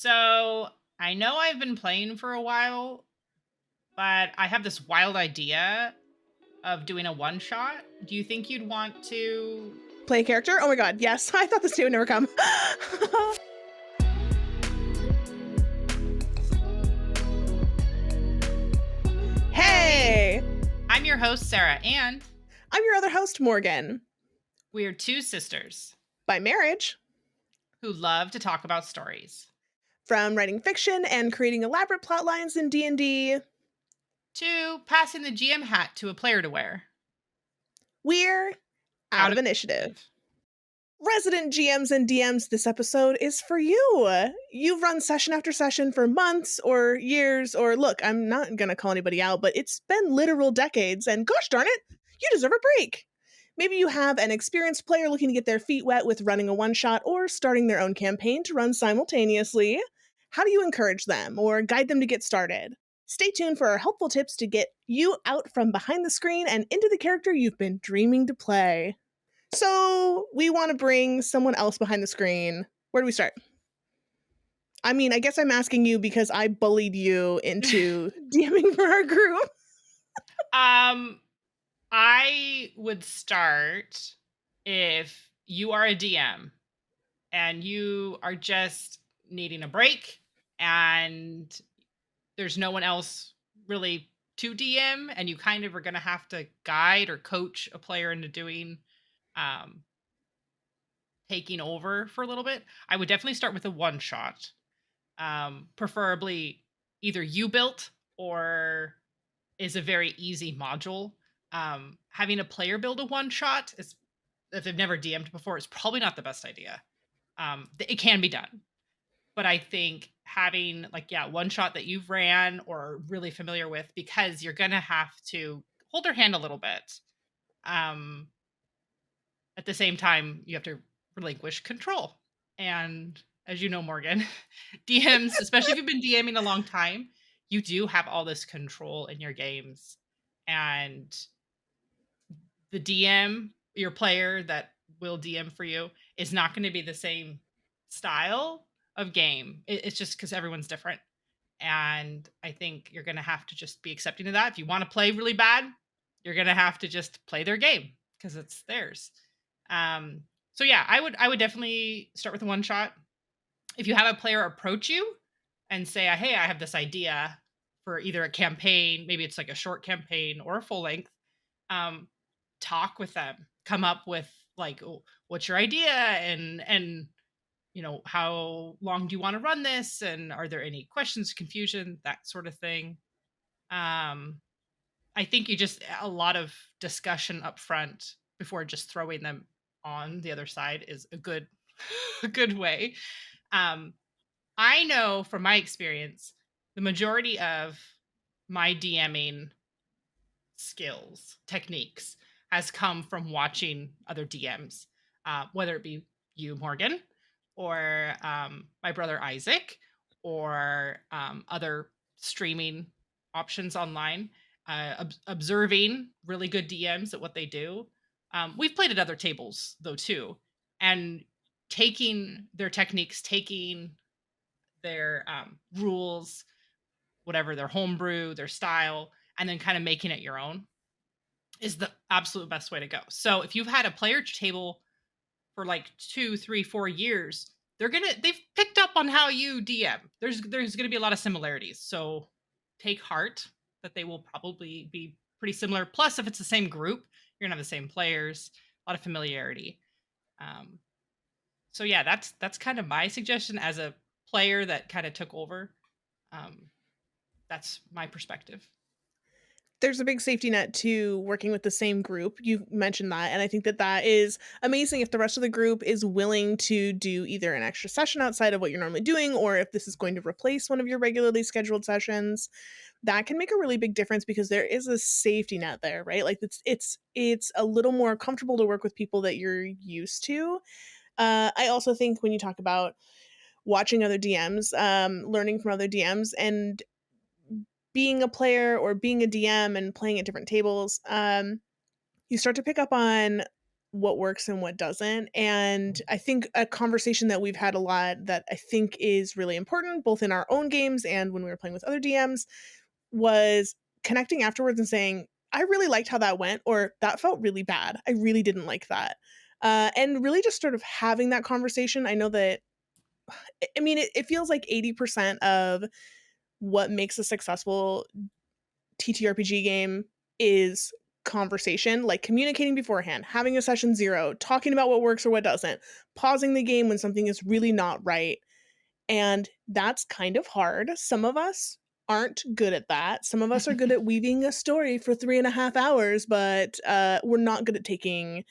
So I know I've been playing for a while, but I have this wild idea of doing a one shot. Do you think you'd want to? Play a character? Oh my god, yes. I thought this day would never come. Hey, Hey! I'm your host, Sarah, and I'm your other host, Morgan. we're two sisters By marriage, who love to talk about stories. from writing fiction and creating elaborate plot lines in D&D, Two, passing the GM hat to a player to wear. we're out of initiative. Resident GMs and DMs, this episode is for you. You've run session after session for months or years, or look, I'm not going to call anybody out, but it's been literal decades, and gosh darn it, you deserve a break. Maybe you have an experienced player looking to get their feet wet with running a one shot or starting their own campaign to run simultaneously. How do you encourage them or guide them to get started? Stay tuned for our helpful tips to get you out from behind the screen and into the character you've been dreaming to play. So we want to bring someone else behind the screen. Where do we start? I mean, I guess I'm asking you because I bullied you into DMing for our group. I would start if you are a DM and you are just needing a break and there's no one else really to DM and you kind of are going to have to guide or coach a player into doing um taking over for a little bit. I would definitely start with a one shot. Preferably either you built or is a very easy module. Having a player build a one shot is, if they've never DM'd before, is probably not the best idea. It can be done, but I think having one shot that you've ran or are really familiar with, because you're gonna have to hold their hand a little bit. Um, at the same time, you have to relinquish control. And as you know, Morgan, DMs, especially if you've been DMing a long time, you do have all this control in your games. And the DM, your player that will DM for you, is not going to be the same style of game. It's just because everyone's different. And I think you're going to have to just be accepting of that. If you want to play really bad, you're going to have to just play their game because it's theirs. So yeah, I would definitely start with a one shot. If you have a player approach you and say, "Hey, I have this idea for either a campaign, maybe it's like a short campaign or a full length," um, talk with them, come up with what's your idea, and how long do you want to run this, and are there any questions, confusion, that sort of thing. Um, I think you just a lot of discussion up front before just throwing them on the other side is a good a good way. Um, I know from my experience, the majority of my DMing skills, techniques, has come from watching other DMs, whether it be you, Morgan, or my brother Isaac, or other streaming options online, observing really good DMs at what they do. We've played at other tables though too, and taking their techniques, taking their rules, whatever their homebrew, their style, and then kind of making it your own is the absolute best way to go. So if you've had a player table for like 2, 3, 4 years, they've picked up on how you DM. There's gonna be a lot of similarities. So take heart that they will probably be pretty similar. Plus, if it's the same group, you're gonna have the same players, a lot of familiarity. Um, so yeah, that's kind of my suggestion as a player that kind of took over. Um, that's my perspective. There's a big safety net to working with the same group. You mentioned that, and I think that that is amazing if the rest of the group is willing to do either an extra session outside of what you're normally doing, or if this is going to replace one of your regularly scheduled sessions. That can make a really big difference because there is a safety net there, right? Like it's a little more comfortable to work with people that you're used to. I also think when you talk about watching other DMs, learning from other DMs, and being a player or being a DM and playing at different tables, you start to pick up on what works and what doesn't. And I think a conversation that we've had a lot that I think is really important, both in our own games and when we were playing with other DMs, was connecting afterwards and saying, I really liked how that went, or that felt really bad. I really didn't like that. And really just sort of having that conversation. I know that, I mean, it feels like 80% of what makes a successful TTRPG game is conversation, like communicating beforehand, having a session zero, talking about what works or what doesn't, pausing the game when something is really not right. And that's kind of hard. Some of us aren't good at that. Some of us are good at weaving a story for 3.5 hours, but we're not good at taking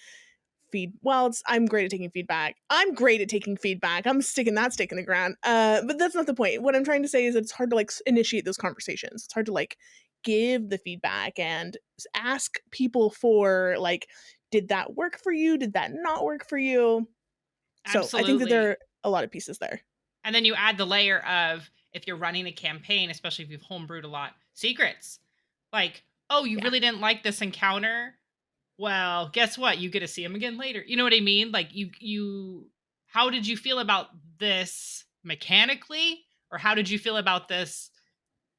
I'm great at taking feedback. I'm great at taking feedback. I'm sticking that stake in the ground. But that's not the point. What I'm trying to say is that it's hard to like initiate those conversations. It's hard to like give the feedback and ask people for like, did that work for you? Did that not work for you? So I think that there Absolutely. are a lot of pieces there. And then you add the layer of, if you're running a campaign, especially if you've homebrewed a lot, secrets. Like, oh, you Yeah. really didn't like this encounter? Well, guess what? You get to see him again later. You know what I mean? Like how did you feel about this mechanically? Or how did you feel about this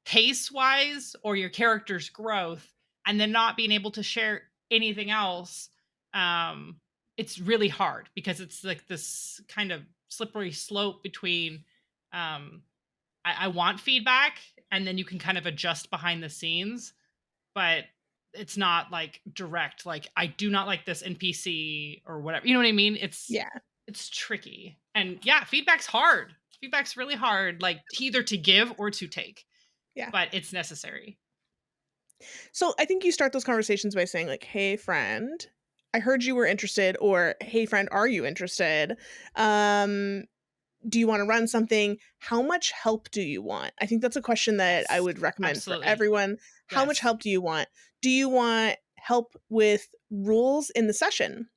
pace wise or your character's growth? And then not being able to share anything else. Um, it's really hard because it's like this kind of slippery slope between um I want feedback and then you can kind of adjust behind the scenes, but it's not like direct, like I do not like this NPC or whatever. You know what I mean? Yeah. It's tricky. And yeah, feedback's hard. Feedback's really hard, like either to give or to take, Yeah. but it's necessary. So I think you start those conversations by saying like, "Hey friend, I heard you were interested," or "Hey friend, are you interested? Um do you want to run something? How much help do you want?" I think that's a question that I Yes. would recommend for Absolutely. everyone. How much Yes. help do you want? Do you want help with rules in the session?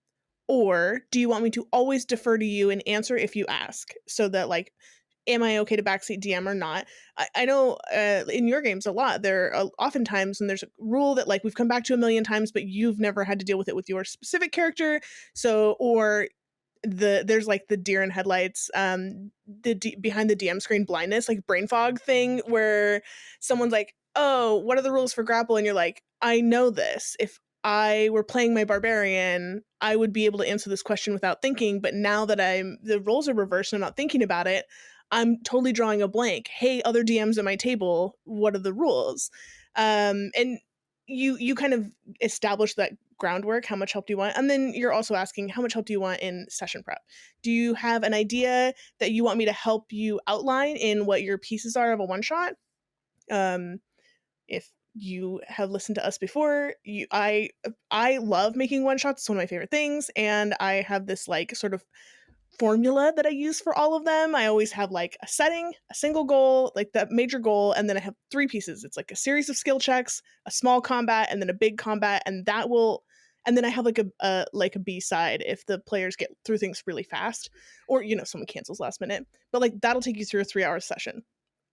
Or do you want me to always defer to you and answer if you ask? So that like, am I okay to backseat DM or not? I know in your games a lot, there are oftentimes when there's a rule that like we've come back to a million times, but you've never had to deal with it with your specific character. So, or there's like the deer in headlights, behind the DM screen blindness, like brain fog thing, where someone's like, "Oh, what are the rules for grapple?" And you're like, "I know this. If I were playing my barbarian, I would be able to answer this question without thinking. But now that the roles are reversed and I'm not thinking about it, I'm totally drawing a blank. Hey, other DMs at my table, what are the rules?" And you kind of establish that groundwork. How much help do you want? And then you're also asking, how much help do you want in session prep? Do you have an idea that you want me to help you outline in what your pieces are of a one shot? Um, if you have listened to us before, I love making one shots. It's one of my favorite things, and I have this like sort of formula that I use for all of them. I always have like a setting, a single goal, like that major goal, and then I have three pieces. It's like a series of skill checks, a small combat, and then a big combat, and that will and then I have like a B side if the players get through things really fast, or someone cancels last minute. But like that'll take you through a 3 hour session,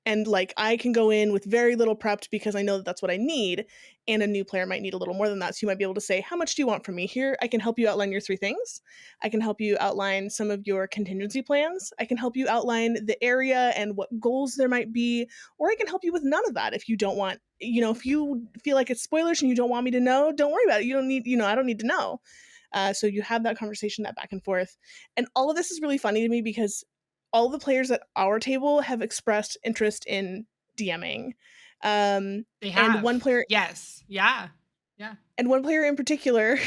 and like I can go in with very little prepped because I know that that's what I need, and a new player might need a little more than that. So you might be able to say, how much do you want from me? Here, I can help you outline your three things. I can help you outline some of your contingency plans. I can help you outline the area and what goals there might be, or I can help you with none of that if you don't want, if you feel like it's spoilers and you don't want me to know, don't worry about it. You don't need, I don't need to know. So you have that conversation, that back and forth. And all of this is really funny to me because all the players at our table have expressed interest in DMing. Um, They and have. Yes. Yeah. Yeah. one player in particular,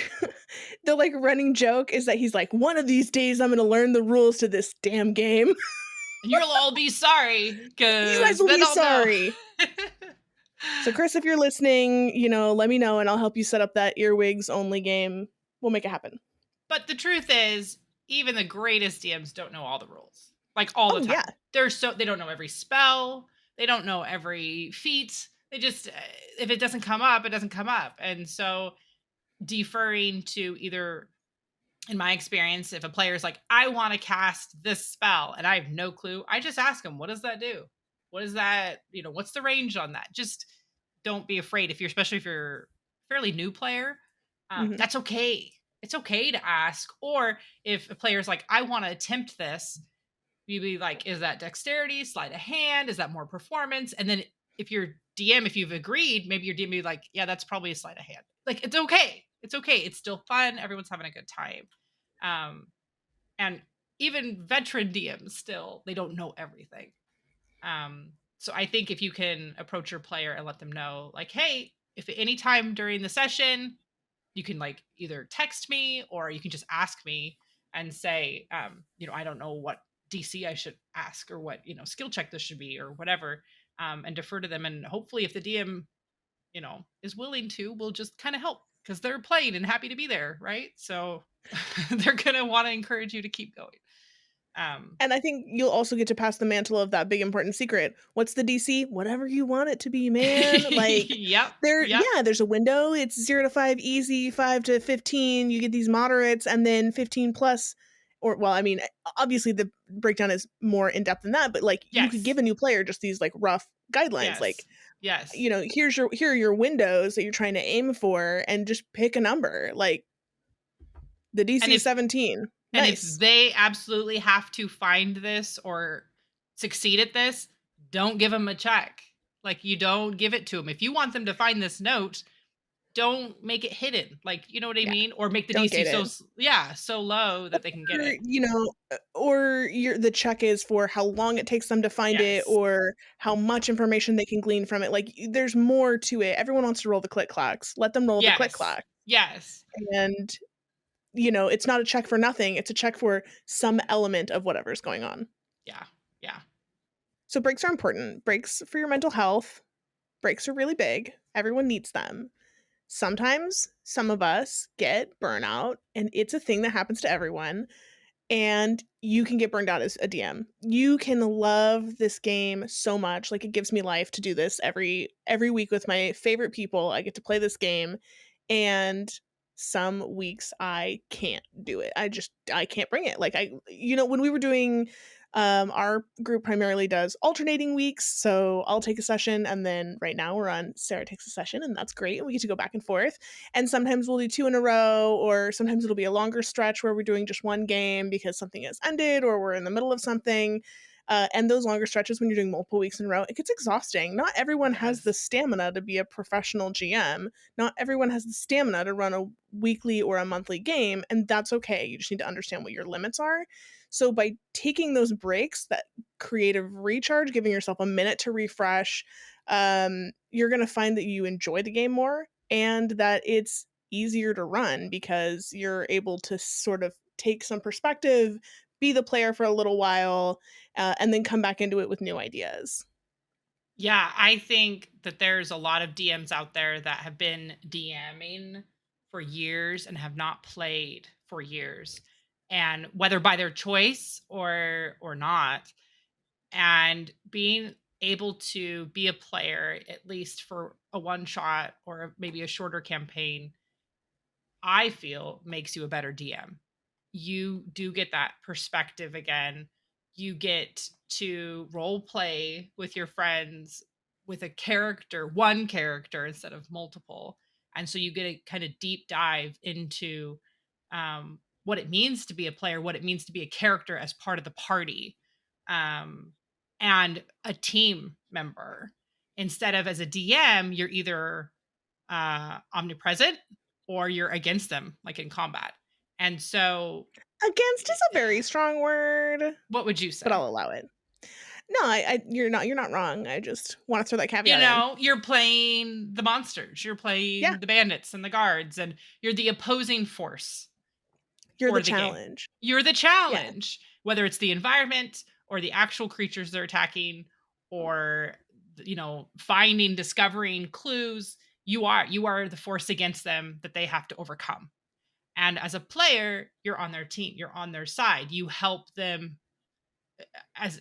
the like running joke is that he's like, one of these days I'm going to learn the rules to this damn game. And you'll all be sorry You guys because will then be I'll know. sorry. So Chris, if you're listening, let me know and I'll help you set up that earwigs only game. We'll make it happen. But the truth is, even the greatest DMs don't know all the rules. Like all the Oh yeah. time. They don't know every spell, they don't know every feat. They just if it doesn't come up, it doesn't come up. And so deferring to either, in my experience, if a player's like, I want to cast this spell and I have no clue, I just ask them, what does that do? What is that? What's the range on that? Just don't be afraid, especially if you're a fairly new player. Hmm. That's okay. it's okay to ask. Or if a player's like, I want to attempt this, you be like, is that dexterity, sleight of hand? Is that more performance? And then if you're DM, if you've agreed, maybe your DM be like, yeah, that's probably a sleight of hand. Like, it's okay. It's okay. It's still fun. Everyone's having a good time. Um, and even veteran DMs still, they don't know everything. So I think if you can approach your player and let them know, like, hey, if at any time during the session, you can like either text me or you can just ask me and say, I don't know what DC I should ask or what, skill check this should be or whatever, and defer to them. And hopefully if the DM, is willing to, we'll just kind of help because they're playing and happy to be there. Right. So they're going to want to encourage you to keep going. Um, And I think you'll also get to pass the mantle of that big important secret. What's the DC? Whatever you want it to be, man. Like yep. Yep. there's a window. It's 0 to 5 easy, 5 to 15, you get these moderates, and then 15 plus, or well, I mean, obviously the breakdown is more in depth than that, but like you could Yes. give a new player just these like rough guidelines, like, Yes. Yes. you know, here are your windows that you're trying to aim for, and just pick a number. Like the And DC is if 17. And if Nice. they absolutely have to find this or succeed at this, don't give them a check. Like, you don't give it to them. If you want them to find this note, don't make it hidden. Like, you know what I Yeah. mean? Or make the Don't DC get so it. so low that they can get Or, it. you know, or the check is for how long it takes them to find it, Yes. or how much information they can glean from it. Like, there's more to it. Everyone wants to roll the click clacks. Let them roll the click Yes. clack. Yes. And, you know, it's not a check for nothing. It's a check for some element of whatever's going on. Yeah. Yeah. So breaks are important. Breaks for your mental health. Breaks are really big. Everyone needs them. Sometimes some of us get burnout, and it's a thing that happens to everyone. And you can get burned out as a DM. You can love this game so much. Like, it gives me life to do this every week with my favorite people. I get to play this game, and some weeks I can't do it. I can't bring it. Like, when we were doing our group primarily does alternating weeks, so I'll take a session, and then right now we're on Sarah takes a session, and that's great. We get to go back and forth, and sometimes we'll do 2 in a row, or sometimes it'll be a longer stretch where we're doing just one game because something has ended or we're in the middle of something. And those longer stretches, when you're doing multiple weeks in a row, it gets exhausting. Not It everyone has the does. stamina to be a professional GM. Not everyone has the stamina to run a weekly or a monthly game, and that's okay. You just need to understand what your limits are. So by taking those breaks, that creative recharge, giving yourself a minute to refresh, you're going to find that you enjoy the game more, and that it's easier to run because you're able to sort of take some perspective, be the player for a little while, and then come back into it with new ideas. Yeah, I think that there's a lot of DMs out there that have been DMing for years and have not played for years. And whether by their choice or not, and being able to be a player at least for a one shot or maybe a shorter campaign, I feel makes you a better DM. You do get that perspective again. You get to role play with your friends with a character, one character instead of multiple. And so you get a kind of deep dive into what it means to be a player, what it means to be a character as part of the party, um, and a team member. Instead of as a DM, you're either omnipresent or you're against them, like in combat. And so, Against is a very strong word, what would you but say? I'll allow it. No, you're not wrong. I just want to throw that caveat in. You're playing the monsters, you're Yeah, playing the bandits and the guards, and you're the opposing force you're the for the game. challenge. You're the Yeah. challenge, whether it's the environment or the actual creatures they're attacking, or finding, discovering clues. You are the force against them that they have to overcome. And as a player, you're on their team, you're on their side. You help them as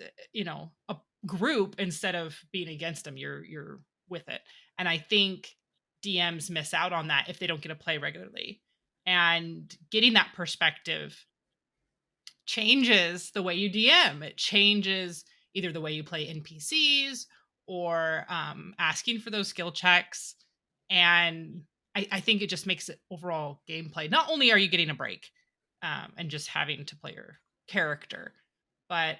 a group instead of being against them. You're with it. And I think DMs miss out on that if they don't get to play regularly. And getting that perspective changes the way you DM. It changes either the way you play NPCs or asking for those skill checks. And I think it just makes it overall gameplay. Not only are you getting a break, and just having to play your character, but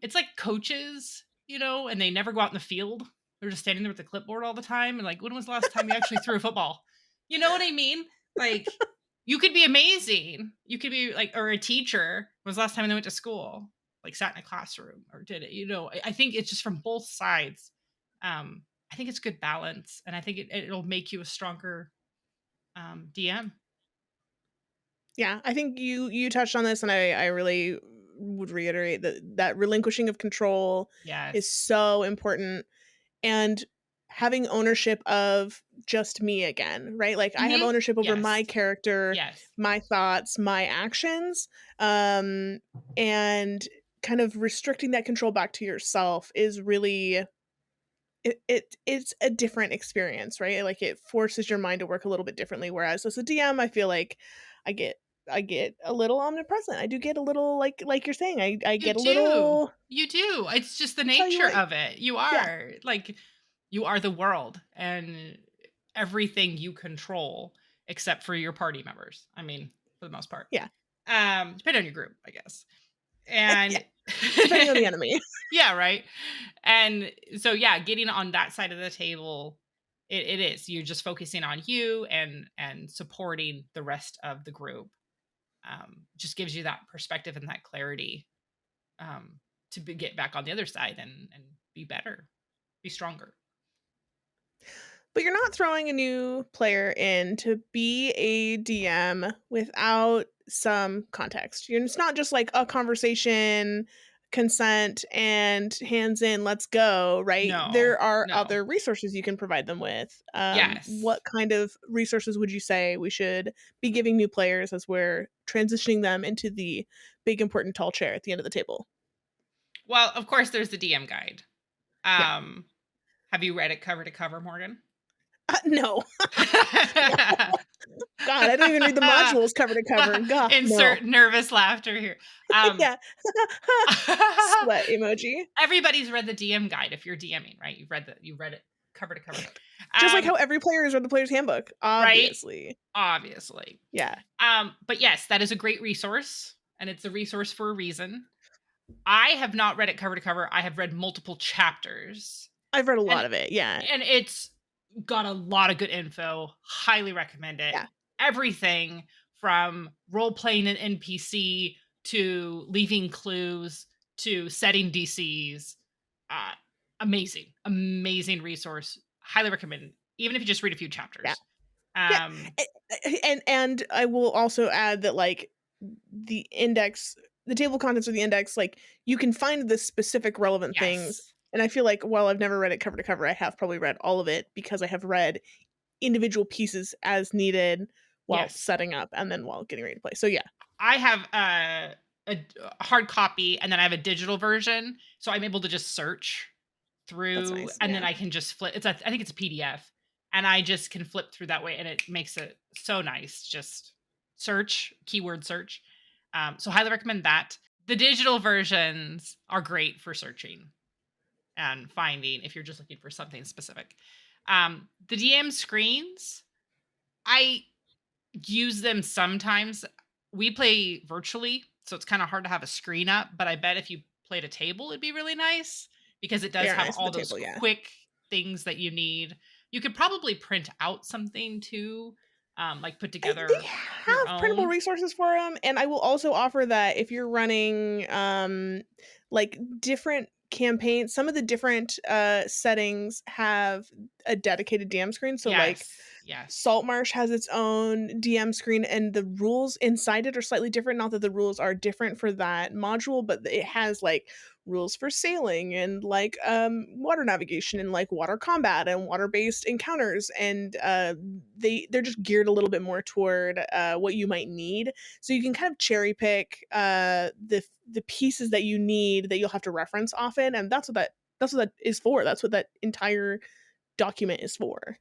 it's like coaches, and they never go out in the field. They're just standing there with the clipboard all the time, and like, when was the last time you actually threw a football? You know what I mean? Like, you could be amazing. You could be like, or a teacher. When was the last time they went to school? Like, sat in a classroom or did it? I think it's just from both sides. I think it's good balance, and I think it'll make you a stronger DM. Yeah, I think you touched on this, and I really would reiterate that relinquishing of control is Yes. so important, and having ownership of just me again, right? Like, I have Mhm. ownership over Yes. my character, Yes. my thoughts, my actions, um, and kind of restricting that control back to yourself is really it's a different experience, right? Like, it forces your mind to work a little bit differently, whereas as a DM, I feel like I get I get a little omnipresent. I do get a little, like you're saying, I You get a do. little You do. It's just the tell you nature what. of it. You Yeah, are. Like, you are the world and everything you control except for your party members. I mean, for the most part. yeah, Depending on your group, I guess. yeah, And depending on the enemy. yeah, right. And so yeah, getting on that side of the table, it is. You're just focusing on you and supporting the rest of the group. Just gives you that perspective and that clarity, get back on the other side and be better, be stronger. But you're not throwing a new player in to be a DM without some context. It's not just like a conversation, consent, and hands in, let's go, right? No, There are no. other resources you can provide them with. Yes. What kind of resources would you say we should be giving new players as we're transitioning them into the big, important, tall chair at the end of the table? Well, of course, there's the DM guide. Yeah. Um, have you read it cover to cover, Morgan? No. No. God, I don't even read the modules cover to cover. God, no. Insert nervous laughter here. Um, Yeah. Sweat emoji. everybody's read the DM guide if you're DMing, right? You read it cover to cover. Just like Um, how every player has read the player's handbook, right? obviously. Obviously. Yeah. But yes, that is a great resource, and it's a resource for a reason. I have not read it cover to cover. I have read multiple chapters, I've read a and lot of it, yeah. and it's got a lot of good info. Highly recommend it. Yeah. Everything from role playing an NPC to leaving clues to setting DCs. Uh, amazing, amazing resource. Highly recommend. Even if you just read a few Yeah. chapters. Yeah. Um, And I will also add that, like, the index the table of contents of the index, like, you can find the specific relevant things, yes, and I feel like while I've never read it cover to cover, I have probably read all of it because I have read individual pieces as needed while yes. setting up and then while getting ready to play. So, yeah, I have a hard copy and then I have a digital version, so I'm able to just search that's through nice, and then yeah. I can just flip. I think it's a PDF, and I just can flip through that way, and it makes it so nice. Just search, keyword search. So highly recommend that. The digital versions are great for searching and finding if you're just looking for something specific. The DM screens, I use them sometimes. We play virtually, so it's kind of hard to have a screen up, but I bet if you played a table, it'd be really nice because it They does are have nice at the all those table, yeah. quick things that you need. You could probably print out something too, like put They together your have printable own. resources for them, and I will also offer that if you're running, like, different campaigns, some of the different, settings have a dedicated DM screen, so, like, Yes, yes, Saltmarsh has its own DM screen, and the rules inside it are slightly different, not that the rules are different for that module, but it has, like, rules for sailing and, like, water navigation and, like, water combat and water-based encounters, and, they're just geared a little bit more toward, what you might need, so you can kind of cherry pick, the pieces that you need that you'll have to reference often, and that's what that is for, that's what that entire document is for.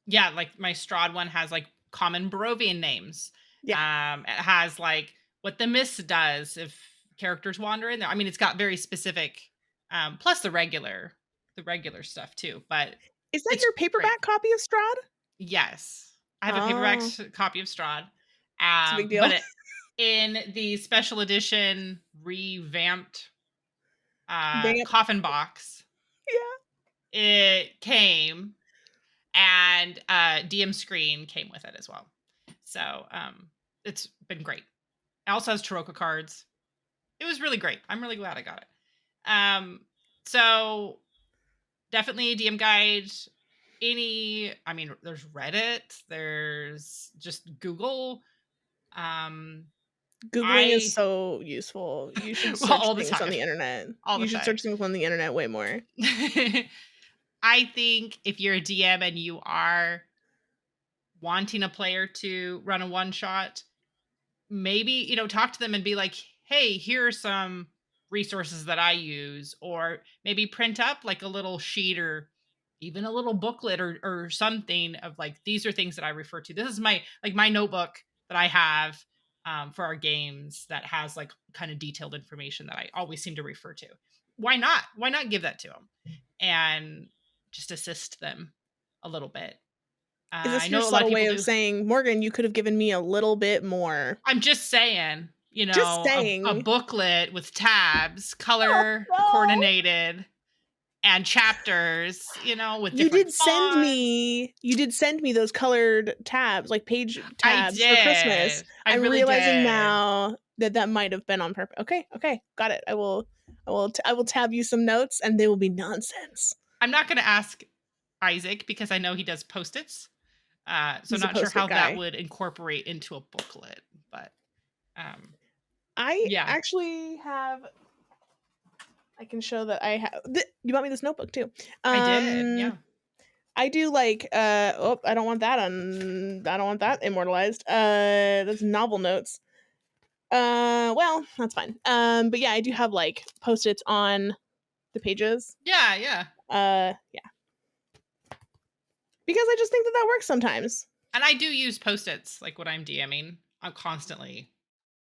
yeah. Like my Strahd one has like common Barovian names. Yeah. It has like what the mist does if characters wander in there. I mean, it's got very specific, plus the regular stuff too. But Is that it's your great. paperback copy of Strahd? Yes. I have a paperback Oh, copy of Strahd. it's a big deal. But in the special edition revamped Vamp. coffin box, Yeah. it came, and DM screen came with it as well. So it's been great. It also has Taroka cards. It was really great. I'm really glad I got it. So definitely a DM guide. There's Reddit, there's just Google. Um, Googling is I so useful. You should well, search all the things on time, the internet. all the You should time. search things on the internet way more. I think if you're a DM and you are wanting a player to run a one shot, maybe talk to them and be like, hey, here are some resources that I use, or maybe print up like a little sheet or even a little booklet or something of like, these are things that I refer to. This is my notebook that I have for our games that has like kind of detailed information that I always seem to refer to. Why not give that to them and just assist them a little bit. Is I this your know a lot of subtle people way of do. saying, Morgan, you could have given me a little bit more? I'm just saying, Just a saying. booklet with tabs, Oh, color no. coordinated, and chapters, with You different did send fonts. me you did send me those colored tabs, like page I tabs for Christmas. did. I I'm really realizing did. now that that might have been on purpose. Okay, okay, got it. I will tab you some notes, and they will be nonsense. I'm not going to ask Isaac because I know he does post-its. So He's a not sure Post-it how that guy. would incorporate into a booklet, but um, I yeah, actually have. I can show that I have. You bought me this notebook too. I did. Um, Yeah. I do like. Oh, I don't want that on. I don't want that immortalized. That's novel notes. Well, that's fine. But yeah, I do have like post-its on the pages. Yeah, yeah. Yeah, because I just think that that works sometimes. And I do use post-its like when I'm DMing. I'm constantly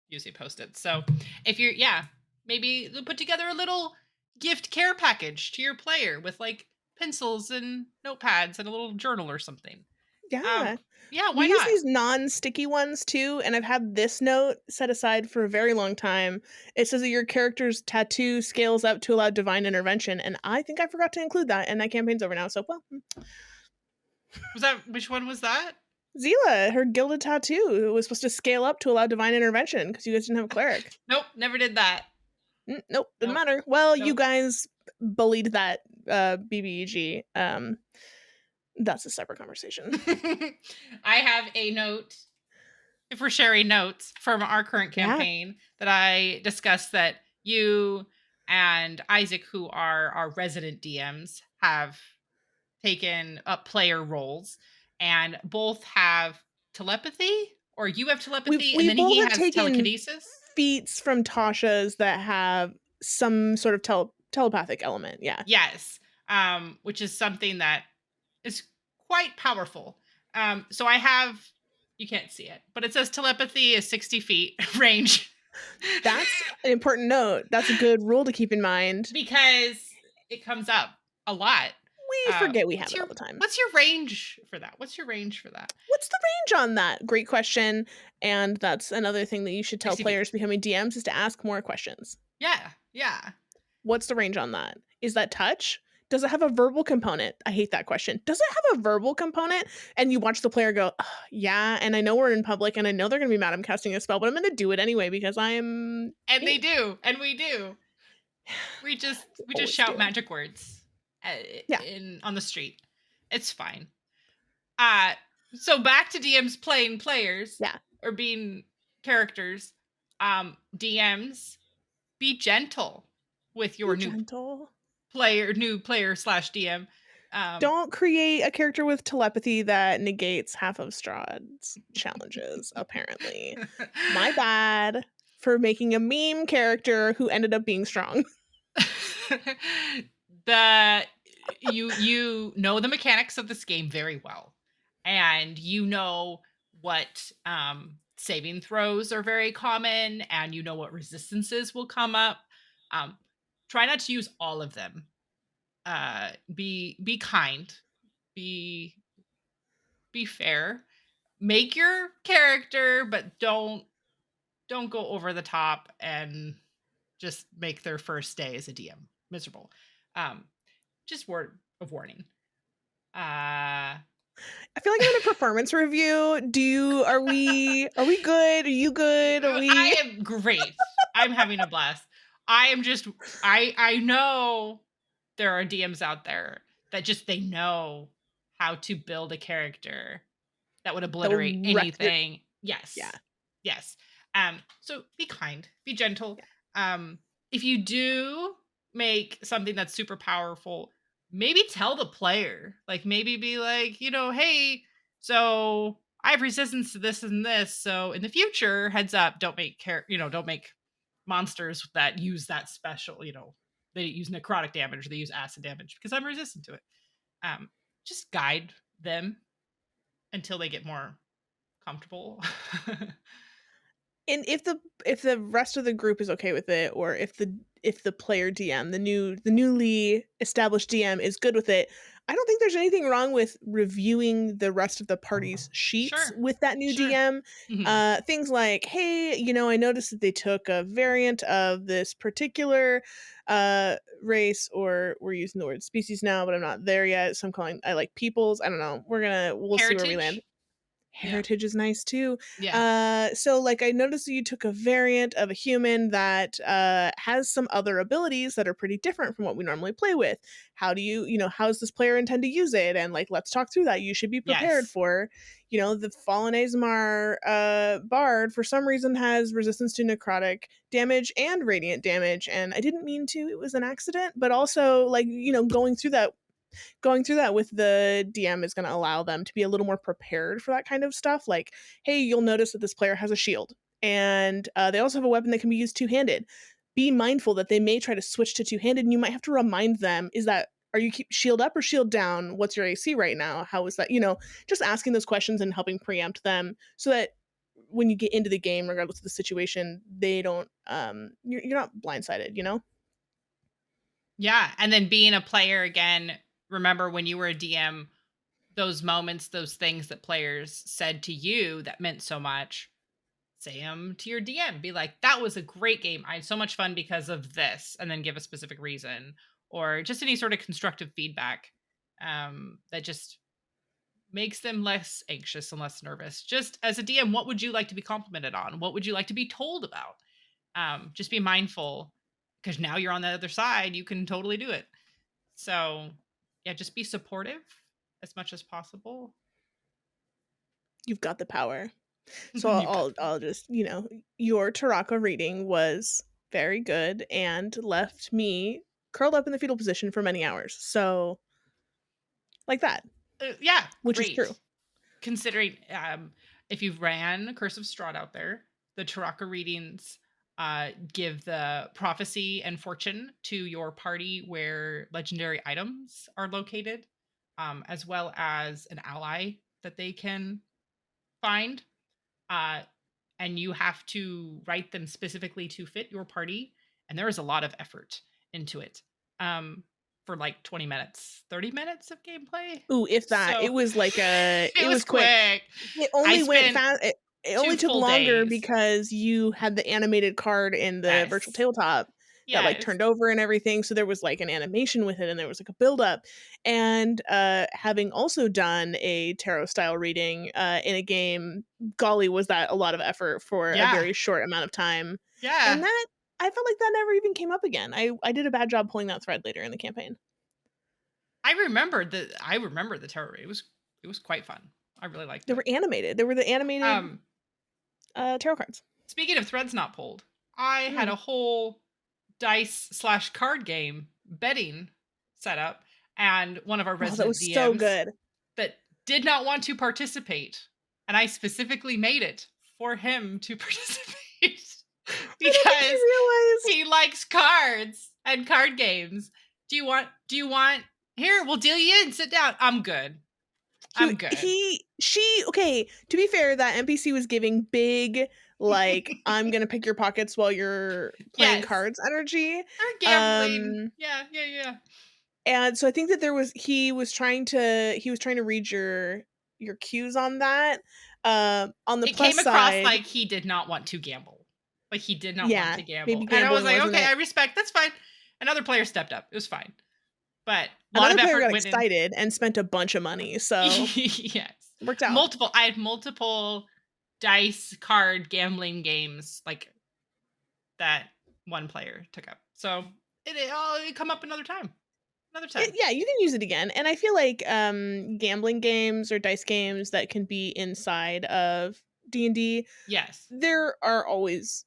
using post-its. So if you're, yeah, maybe put together a little gift care package to your player with like pencils and notepads and a little journal or something. Um, Yeah, yeah, we why use not? these non-sticky ones too, and I've had this note set aside for a very long time. It says that your character's tattoo scales up to allow divine intervention, and I think I forgot to include that, and that campaign's over now. So, well, Which one was that? Zila, her gilded tattoo was supposed to scale up to allow divine intervention because you guys didn't have a cleric. Nope, never did that. Nope, didn't Nope, matter. Well, you nope. guys bullied that BBEG. That's a separate conversation. I have a note, if we're sharing notes from our current Yeah, campaign, that I discussed that you and Isaac, who are our resident DMs, have taken up player roles and both have telepathy, or you have telepathy and we then both he have has taken telekinesis. feats from Tasha's that have some sort of telepathic element. Yeah, Yes. Which is something that is quite powerful. So I have, you can't see it, but it says telepathy is 60 feet range. that's an important note. That's a good rule to keep in mind. Because it comes up a lot. We forget we have What's it all your the time. what's your range for that? What's your range for that? What's the range on that? Great question. And that's another thing that you should tell 60 feet. players becoming DMs is to ask more questions. Yeah, yeah. What's the range on that? Is that touch? Does it have a verbal component? I hate that question. Does it have a verbal component? And you watch the player go, "Ugh, yeah, and I know we're in public and I know they're going to be mad I'm casting a spell, but I'm going to do it anyway because I'm And they me." do, and we do. We just Always shout do. magic words Yeah. in on the street. It's fine. Uh so back to DMs playing players Yeah. or being characters. DMs, be gentle with your Be gentle. new player slash DM. Um Don't create a character with telepathy that negates half of Strahd's challenges, apparently. My bad for making a meme character who ended up being strong. the you know the mechanics of this game very well, and you know what saving throws are very common, and you know what resistances will come up. um Try not to use all of them. Be kind, be be fair. make your character, but don't go over the top and just make their first day as a DM miserable. Um, just word of warning. Uh I feel like I'm in a performance review. Are we good? Are you good? Are I we am great. I'm having a blast. I am just I know there are DMs out there that just they know how to build a character that would that obliterate will wreck your anything. yeah. Yes. Yes. So be kind, be gentle. Yeah. If you do make something that's super powerful, maybe tell the player. Like maybe be like, hey, so I have resistance to this and this. So in the future, heads up, don't make monsters that use that special, they use necrotic damage or they use acid damage because I'm resistant to it. Um, just guide them until they get more comfortable. And if the rest of the group is okay with it, or if the player DM, the newly established DM is good with it, I don't think there's anything wrong with reviewing the rest of the party's sheets Sure. with that new Sure. DM. Mhm. Things like, hey, I noticed that they took a variant of this particular race, or we're using the word species now, but I'm not there yet. So I like peoples. I don't know. We'll see where we land. Heritage? Yeah. Heritage is nice too. Yeah. So like I noticed that you took a variant of a human that has some other abilities that are pretty different from what we normally play with. How do how's this player intend to use it? And like, let's talk through that. You should be prepared Yes. for, the Fallen Azmar bard for some reason has resistance to necrotic damage and radiant damage. And I didn't mean to, it was an accident, but also like, going through that with the DM is going to allow them to be a little more prepared for that kind of stuff. Like, hey, you'll notice that this player has a shield, and they also have a weapon that can be used two handed. Be mindful that they may try to switch to two handed, and you might have to remind them: are you keep shield up or shield down? What's your AC right now? How is that? Just asking those questions and helping preempt them so that when you get into the game, regardless of the situation, they don't you're not blindsided. Yeah, and then being a player again, remember when you were a DM, those moments, those things that players said to you that meant so much, say them to your DM. Be like, "That was a great game. I had so much fun because of this," and then give a specific reason or just any sort of constructive feedback, that just makes them less anxious and less nervous. Just as a DM, what would you like to be complimented on? What would you like to be told about? Just be mindful because now you're on the other side. You can totally do it. So, yeah, just be supportive as much as possible. You've got the power. So You've got the I'll just, your Taraka reading was very good and left me curled up in the fetal position for many hours. So like that, yeah, which is great. true. Considering if you've ran Curse of Strahd out there, the Taraka readings give the prophecy and fortune to your party where legendary items are located, as well as an ally that they can find. Uh, and you have to write them specifically to fit your party. And there is a lot of effort into it, for like 20 minutes, 30 minutes of gameplay. Ooh, if that, So it it was was quick. quick. It I only went spent fast. It only 2 took full longer days. because you had the animated card in the virtual Yes. tabletop that like Yes. turned over and everything. So there was like an animation with it, and there was like a build up. And having also done a tarot style reading in a game, golly, was that a lot of effort for a Yeah. very short amount of time. And Yeah. that I felt like that never even came up again. I did a bad job pulling that thread later in the campaign. I remember the terror. It was quite fun. I really liked They it. were animated. They were the animated Um, tarot cards. Speaking of threads not pulled, I had Mm. a whole dice/card game betting setup, and one of our Oh, that resident was so DMs good. that did not want to participate, and I specifically made it for him to participate I don't think he because realized. he likes cards and card games. Do you want here, we'll deal you in. Sit down. I'm good. I'm good. Okay, to be fair, that NPC was giving big, like, I'm gonna pick your pockets while you're playing Yes. cards energy. They're gambling. Um, Yeah, yeah, yeah. and so I think that he was trying to read your cues on that. On the It plus came across side, like he did not want to gamble. Like, he did not want yeah, to maybe gamble, and I was gambling like, wasn't "Okay, it. I respect, that's fine." Another player stepped up, it was fine, but a lot Another of player effort got went in. excited and spent a bunch of money, so Yes. worked out. Multiple I had multiple dice card gambling games, like, that one player took up. So, it come up another time. Another time. Yeah, you can use it again, and I feel like, gambling games or dice games that can be inside of D&D, Yes. there are always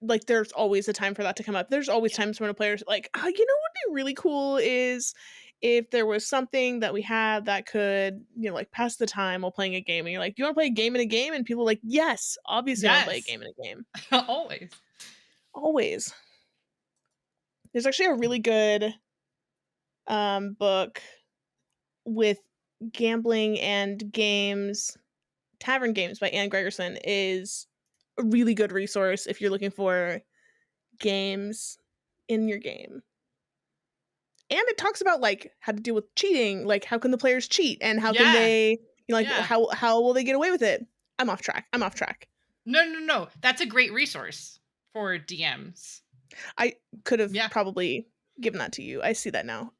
like, there's always a time for that to come up. There's always Yeah. times when a player's like, "Oh, you know what would be really cool is if there was something that we had that could, like, pass the time while playing a game," and you're like, "Do you wanna play a game in a game?" And people are like, "Yes, obviously I wanna play a Yes. game in a game." Always. Always. There's actually a really good, book with gambling and games Tavern Games by Anne Gregerson is a really good resource if you're looking for games in your game. And it talks about, like, how to deal with cheating, like, how can the players cheat and how can Yeah. they like, Yeah. how will they get away with it? I'm off track, I'm off track. No, no, no. That's a great resource for DMs. I could have Yeah. probably given that to you. I see that now.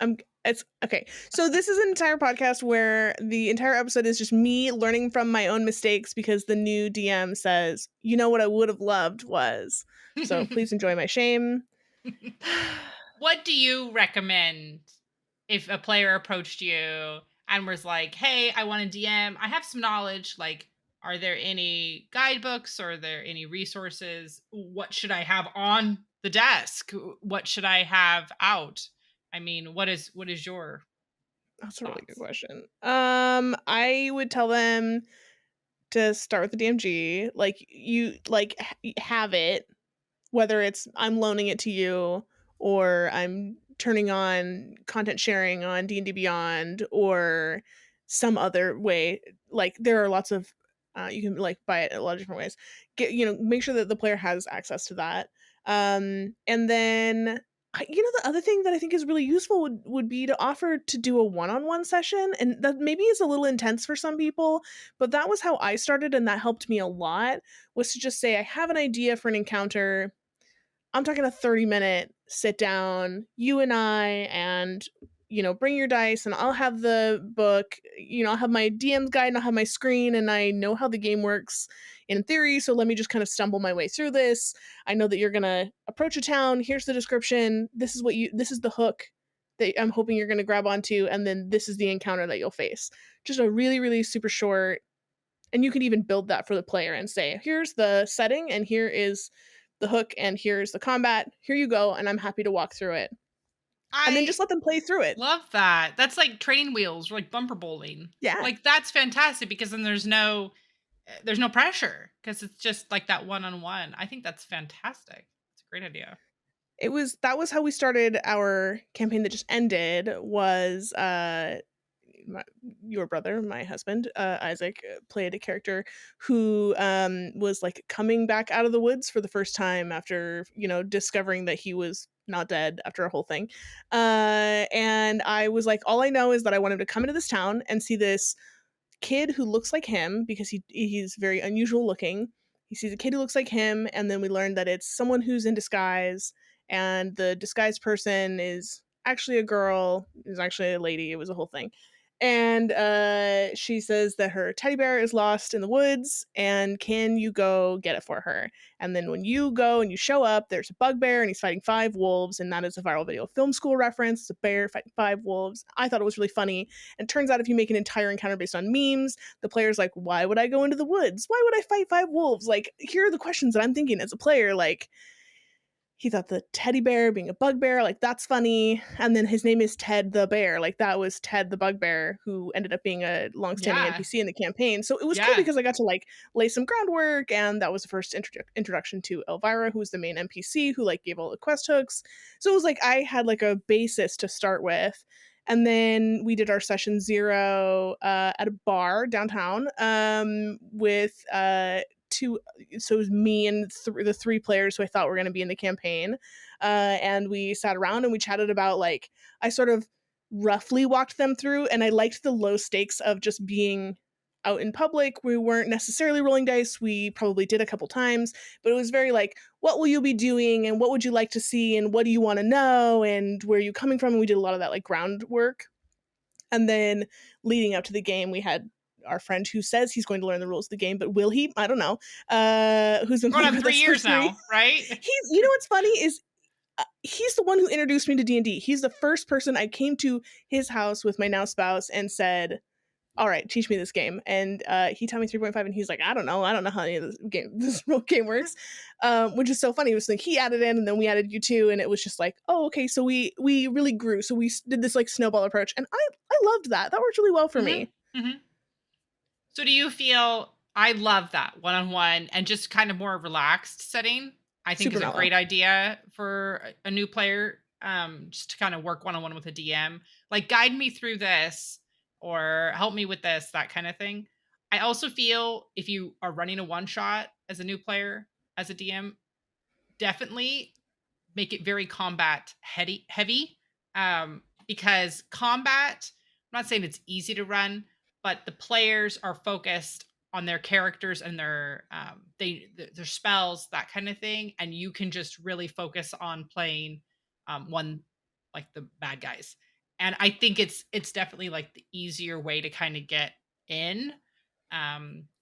It's okay. So this is an entire podcast where the entire episode is just me learning from my own mistakes because the new DM says, "You know what I would have loved was." So please enjoy my shame. What do you recommend if a player approached you and was like, "Hey, I want a DM. I have some knowledge. Like, are there any guidebooks? Or are there any resources? What should I have on the desk? What should I have out?" I mean, what is your That's a really good thoughts? question. I would tell them to start with the DMG. Like you have it, whether it's I'm loaning it to you or I'm turning on content sharing on D&D Beyond or some other way. Like there are lots of you can like buy it in a lot of different ways. Make sure that the player has access to that. And then the other thing that I think is really useful would be to offer to do a one-on-one session, and that maybe is a little intense for some people, but that was how I started and that helped me a lot, was to just say I have an idea for an encounter. I'm talking a 30-minute sit down, you and I, and bring your dice and I'll have the book, I'll have my DM's guide and I'll have my screen and I know how the game works in theory, so let me just kind of stumble my way through this. I know that you're going to approach a town, here's the description, this is the hook that I'm hoping you're going to grab onto, and then this is the encounter that you'll face. Just a really really super short, and you can even build that for the player and say, here's the setting and here is the hook and here's the combat. Here you go, and I'm happy to walk through it. And then I just let them play through it. love that. That's like training wheels or like bumper bowling. Yeah. Like, that's fantastic because then there's no pressure because it's just like that one-on-one. I think that's fantastic. It's a great idea. That was how we started our campaign that just ended, was my, your brother, my husband, Isaac, played a character who was like coming back out of the woods for the first time after, discovering that he was not dead after a whole thing. And I was like, all I know is that I want him to come into this town and see this kid who looks like him because he's very unusual looking. He sees a kid who looks like him, and then we learn that it's someone who's in disguise, and the disguised person is actually a girl, is actually a lady. It was a whole thing. And she says that her teddy bear is lost in the woods, and can you go get it for her? And then when you go and you show up, there's a bugbear, and he's fighting 5 wolves, and that is a viral video film school reference. It's a bear fighting 5 wolves. I thought it was really funny, and turns out if you make an entire encounter based on memes, the player's like, why would I go into the woods? Why would I fight 5 wolves? Like, here are the questions that I'm thinking as a player. Like, he thought the teddy bear being a bugbear, like, that's funny. And then his name is Ted the Bear. Like, that was Ted the Bugbear, who ended up being a longstanding Yeah. NPC in the campaign. So it was cool Yeah. because I got to, like, lay some groundwork. And that was the first introduction to Elvira, who was the main NPC, who, like, gave all the quest hooks. So it was like I had, like, a basis to start with. And then we did our session 0 at a bar downtown, with two. So it was me and the 3 players who I thought were going to be in the campaign, and we sat around and we chatted about, like, I sort of roughly walked them through, and I liked the low stakes of just being out in public. We weren't necessarily rolling dice. We probably did a couple times, but it was very like, what will you be doing and what would you like to see and what do you want to know and where are you coming from? And we did a lot of that like groundwork. And then leading up to the game, we had our friend who says he's going to learn the rules of the game, but will he? I don't know. Who's been Going playing on with 3 us for years 3. now, right? You know what's funny is he's the one who introduced me to D&D. He's the first person I came to his house with my now spouse and said, all right, teach me this game. And he taught me 3.5 and he's like, I don't know how any of this role game works. Which is so funny. It was like he added in and then we added you too. And it was just like, oh, okay. So we really grew. So we did this like snowball approach. And I loved that. That worked really well for me. Mm-hmm. So do you feel, I love that one-on-one and just kind of more relaxed setting, I think Super is a mellow. great idea for a new player, just to kind of work one-on-one with a DM. Like, guide me through this or help me with this, that kind of thing. I also feel if you are running a one-shot as a new player, as a DM, definitely make it very combat heavy, because combat, I'm not saying it's easy to run, but the players are focused on their characters and their their spells, that kind of thing, and you can just really focus on playing one, like the bad guys. And I think it's definitely like the easier way to kind of get in,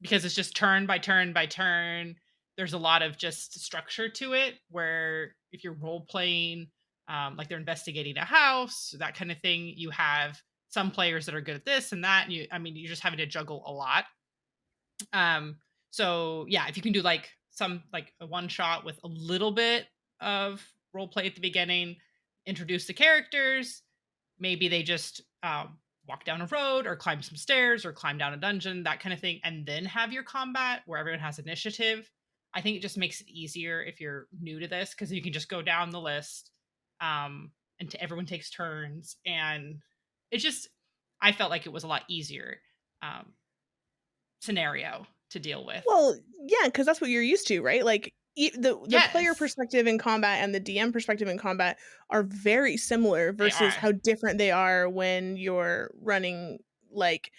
because it's just turn by turn by turn. There's a lot of just structure to it, where if you're role playing, like they're investigating a house, that kind of thing, you have some players that are good at this and that, and you're just having to juggle a lot. So yeah, if you can do like a one shot with a little bit of role play at the beginning, introduce the characters, maybe they just walk down a road or climb some stairs or climb down a dungeon, that kind of thing, and then have your combat where everyone has initiative. I think it just makes it easier if you're new to this, because you can just go down the list, and everyone takes turns, and I felt like it was a lot easier scenario to deal with. Well, yeah, because that's what you're used to, right? Like the player Yes, perspective in combat and the DM perspective in combat are very similar they versus are. how different they are when you're running like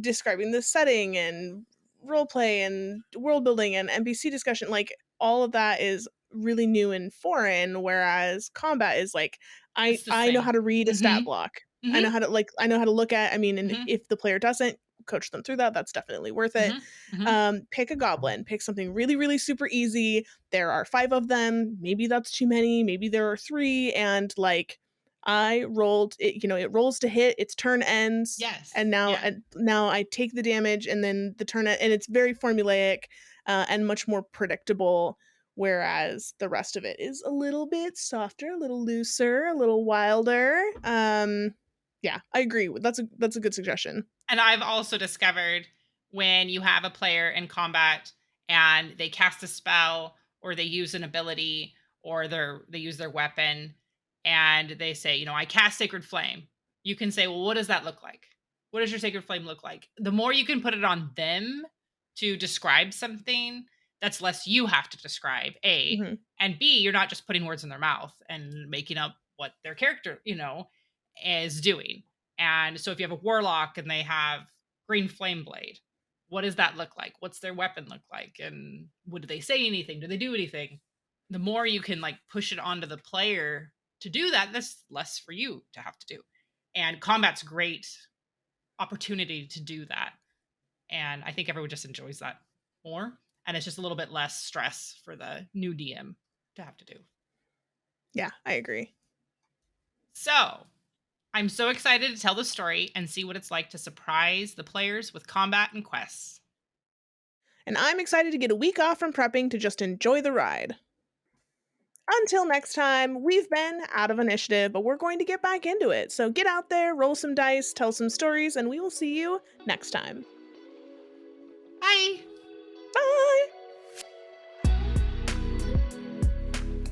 describing the setting and role play and world building and NPC discussion. Like all of that is really new and foreign, whereas combat is like It's the I know same. how to read a stat Mhm. block. I know Mhm. how to look at, I mean, and Mhm. if the player doesn't, coach them through that. That's definitely worth it. Mhm. Mhm. Pick a goblin, pick something really, really super easy. There are 5 of them. Maybe that's too many. Maybe there are 3. And like, I rolled it, it rolls to hit, its turn ends. Yes. And Yeah. now I take the damage and then the turn, and it's very formulaic and much more predictable. Whereas the rest of it is a little bit softer, a little looser, a little wilder. Yeah, I agree. That's a good suggestion. And I've also discovered when you have a player in combat and they cast a spell or they use an ability or they use their weapon and they say, I cast Sacred Flame. You can say, well, what does that look like? What does your Sacred Flame look like? The more you can put it on them to describe something, that's less you have to describe, A. Mhm. And B, you're not just putting words in their mouth and making up what their character, is doing. And so if you have a warlock and they have green flame blade, what does that look like? What's their weapon look like? And do they say anything? Do they do anything? The more you can like push it onto the player to do that, that's less for you to have to do. And combat's great opportunity to do that. And I think everyone just enjoys that more. And it's just a little bit less stress for the new DM to have to do. Yeah, I agree. So I'm so excited to tell the story and see what it's like to surprise the players with combat and quests. And I'm excited to get a week off from prepping to just enjoy the ride. Until next time, we've been out of initiative, but we're going to get back into it. So get out there, roll some dice, tell some stories, and we will see you next time. Bye. Bye!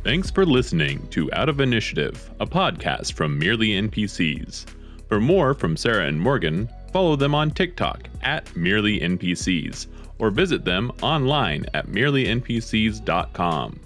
Thanks for listening to Out of Initiative, a podcast from Merely NPCs. For more from Sarah and Morgan, follow them on TikTok at Merely NPCs or visit them online at merelynpcs.com.